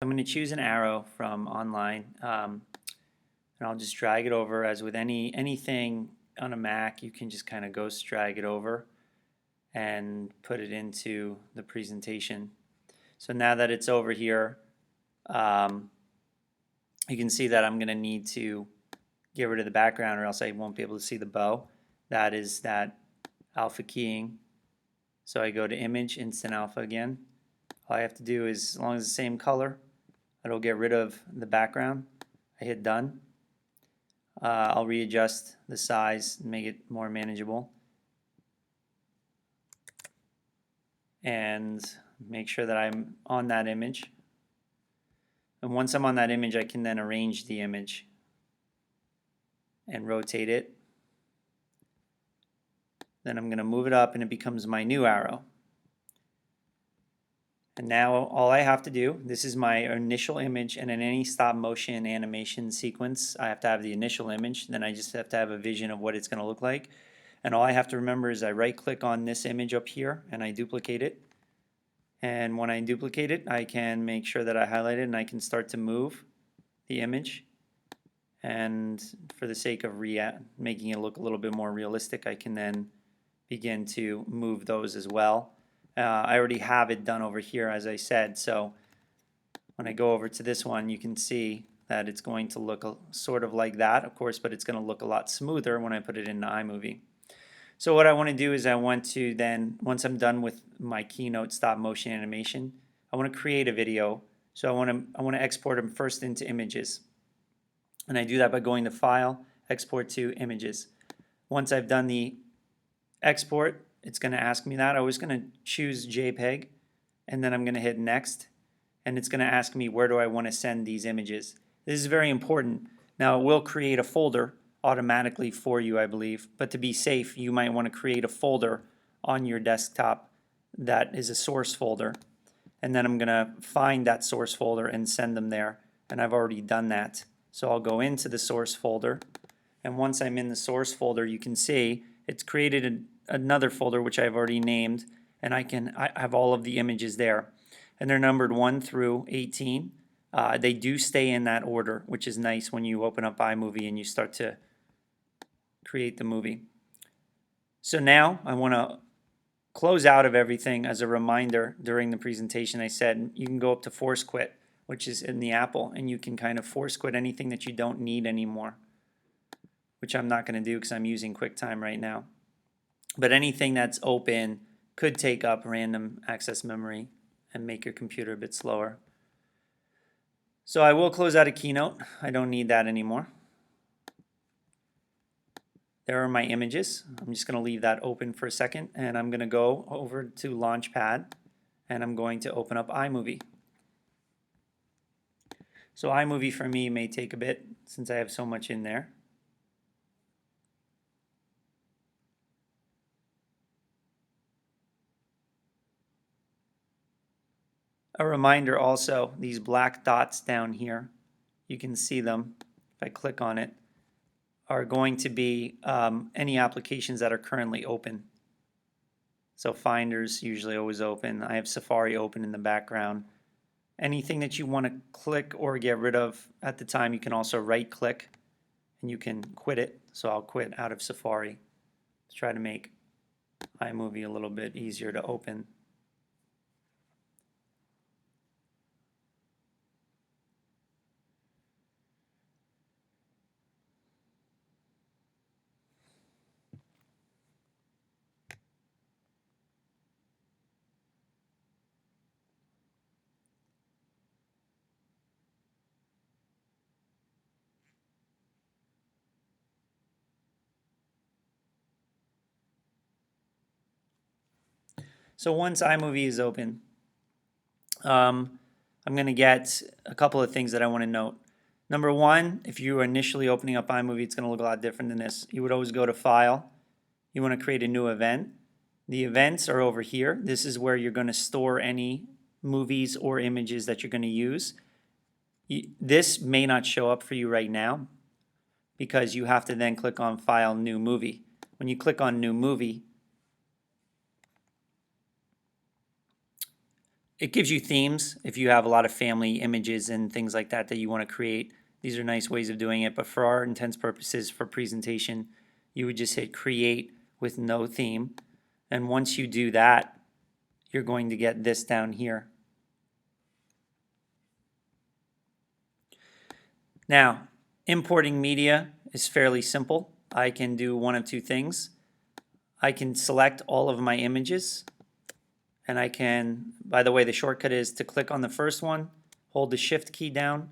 I'm going to choose an arrow from online, and I'll just drag it over. As with anything on a Mac, you can just kind of ghost drag it over and put it into the presentation. So now that it's over here, you can see that I'm going to need to get rid of the background or else I won't be able to see the bow. That is that alpha keying. So I go to image, instant alpha again. All I have to do is, as long as it's the same color, it'll get rid of the background. I hit done. I'll readjust the size and make it more manageable. And make sure that I'm on that image. And once I'm on that image, I can then arrange the image and rotate it. Then I'm going to move it up and it becomes my new arrow. And now all I have to do, this is my initial image, and in any stop motion animation sequence, I have to have the initial image, then I just have to have a vision of what it's going to look like. And all I have to remember is I right click on this image up here and I duplicate it. And when I duplicate it, I can make sure that I highlight it and I can start to move the image. And for the sake of making it look a little bit more realistic, I can then begin to move those as well. I already have it done over here, as I said, so when I go over to this one, you can see that it's going to look sort of like that, of course, but it's going to look a lot smoother when I put it into iMovie. So what I want to do is I want to then, once I'm done with my Keynote stop motion animation, I want to create a video. So I want to export them first into images. And I do that by going to File, Export to Images. Once I've done the export, it's going to ask me that. I was going to choose JPEG, and then I'm going to hit Next, and it's going to ask me where do I want to send these images. This is very important. Now, it will create a folder automatically for you, I believe, but to be safe, you might want to create a folder on your desktop that is a source folder, and then I'm going to find that source folder and send them there, and I've already done that. So I'll go into the source folder, and once I'm in the source folder, you can see it's created another folder which I've already named, and I have all of the images there, and they're numbered 1 through 18. They do stay in that order, which is nice when you open up iMovie and you start to create the movie. So now I want to close out of everything. As a reminder, during the presentation I said you can go up to force quit, which is in the Apple, and you can kind of force quit anything that you don't need anymore, which I'm not going to do because I'm using QuickTime right now. But anything that's open could take up random access memory and make your computer a bit slower. So I will close out a Keynote. I don't need that anymore. There are my images. I'm just going to leave that open for a second, and I'm going to go over to Launchpad, and I'm going to open up iMovie. So iMovie for me may take a bit since I have so much in there. A reminder also, these black dots down here, you can see them if I click on it, are going to be any applications that are currently open. So Finder's usually always open. I have Safari open in the background. Anything that you want to click or get rid of at the time, you can also right click and you can quit it. So I'll quit out of Safari to try to make iMovie a little bit easier to open. So once iMovie is open, I'm going to get a couple of things that I want to note. Number one, if you are initially opening up iMovie, it's going to look a lot different than this. You would always go to File. You want to create a new event. The events are over here. This is where you're going to store any movies or images that you're going to use. This may not show up for you right now because you have to then click on File, New Movie. When you click on New Movie, It gives you themes if you have a lot of family images and things like that that you want to create. These are nice ways of doing it, but for our intents purposes for presentation, you would just hit create with no theme. And once you do that, you're going to get this down here. Now, importing media is fairly simple. I can do one of two things. I can select all of my images, and I can, by the way, the shortcut is to click on the first one, hold the shift key down,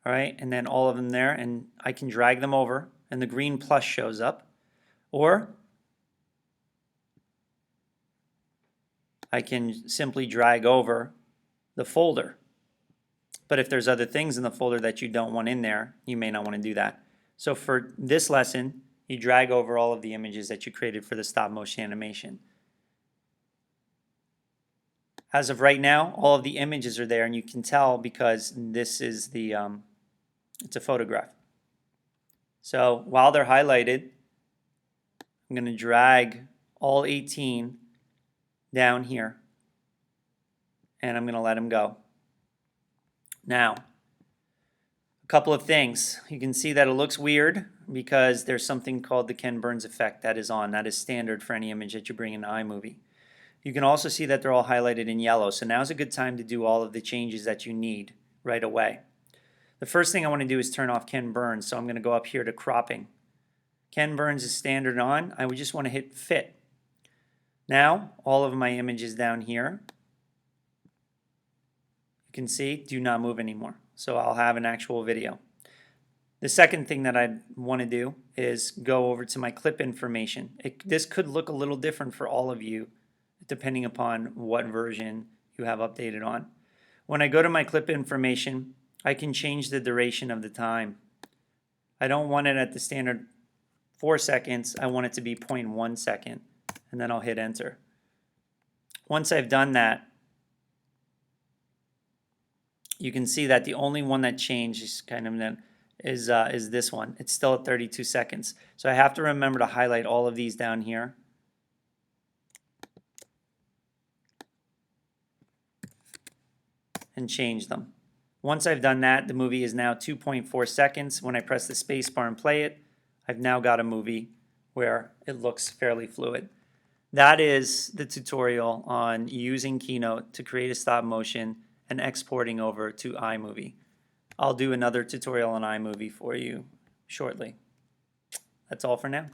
all right, and then all of them there, and I can drag them over, and the green plus shows up. Or I can simply drag over the folder. But if there's other things in the folder that you don't want in there, you may not want to do that. So for this lesson, you drag over all of the images that you created for the stop motion animation. As of right now, all of the images are there, and you can tell because this is the, it's a photograph. So while they're highlighted, I'm going to drag all 18 down here, and I'm going to let them go. Now, a couple of things. You can see that it looks weird because there's something called the Ken Burns effect that is on. That is standard for any image that you bring into iMovie. You can also see that they're all highlighted in yellow, so now's a good time to do all of the changes that you need right away. The first thing I want to do is turn off Ken Burns, so I'm going to go up here to cropping. Ken Burns is standard on. I would just want to hit fit. Now, all of my images down here, you can see, do not move anymore. So I'll have an actual video. The second thing that I want to do is go over to my clip information. This could look a little different for all of you, depending upon what version you have updated on. When I go to my clip information, I can change the duration of the time. I don't want it at the standard 4 seconds. I want it to be 0.1 second, and then I'll hit enter. Once I've done that, you can see that the only one that changed is this one. It's still at 32 seconds. So I have to remember to highlight all of these down here. And change them. Once I've done that, the movie is now 2.4 seconds. When I press the space bar and play it, I've now got a movie where it looks fairly fluid. That is the tutorial on using Keynote to create a stop motion and exporting over to iMovie. I'll do another tutorial on iMovie for you shortly. That's all for now.